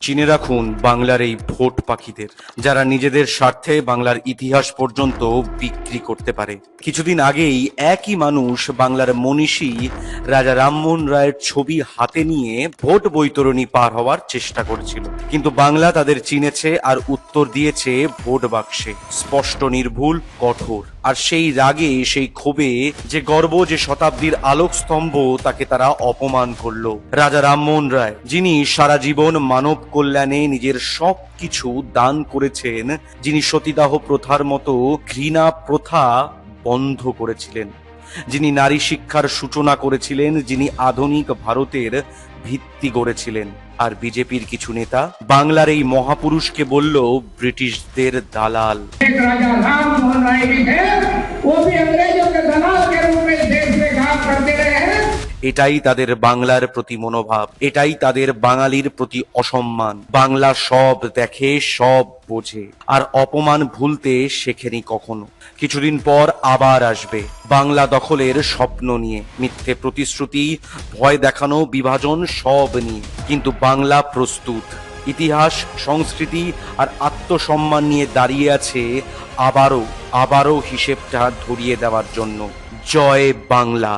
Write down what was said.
চিনে রাখুন বাংলার এই ভোট পাখিদের, যারা নিজেদের স্বার্থে বাংলার ইতিহাস পর্যন্ত বিক্রি করতে পারে। কিছুদিন আগেই একই মানুষ বাংলার মনীষী রাজা রামমোহন রায়ের ছবি হাতে নিয়ে ভোট বৈতরণী পার হওয়ার চেষ্টা করছিল, কিন্তু বাংলা তাদের চিনেছে আর উত্তর দিয়েছে ভোট বাক্সে, স্পষ্ট, নির্ভুল, কঠোর। আর সেই রাগে, সেই ক্ষোভে, যে গর্ব, যে শতাব্দীর আলোকস্তম্ভ, তাকে তারা অপমান করলো। রাজা রামমোহন রায়, যিনি সারা জীবন মানব কল্যাণে নিজের সব কিছু দান করেছেন, যিনি সতীদাহ প্রথার মতো ঘৃণা প্রথা বন্ধ করেছিলেন, যিনি নারী শিক্ষার সূচনা করেছিলেন, যিনি আধুনিক ভারতের ভিত্তি গড়েছিলেন। আর বিজেপির কিছু নেতা বাংলার এই মহাপুরুষকে বলল ব্রিটিশদের দালাল। राजा राममोहन राय भी थे, वो भी अंग्रेजों के दलाल के रूप में देश में काम करते रहे हैं। এটাই তাদের বাংলার প্রতি মনোভাব, এটাই তাদের বাঙালির প্রতি অসম্মান। বাংলা সব দেখে, সব বোঝে, আর অপমান ভুলতে শেখেনি কখনো। কিছুদিন পর আবার আসবে বাংলা দখলের স্বপ্ন নিয়ে, মিথ্যে প্রতিশ্রুতি, ভয় দেখানো, বিভাজন, সব নিয়ে। কিন্তু বাংলা প্রস্তুত। ইতিহাস, সংস্কৃতি আর আত্মসম্মান নিয়ে দাঁড়িয়ে আছে আবারও হিসেবটা ধরিয়ে দেওয়ার জন্য। জয় বাংলা।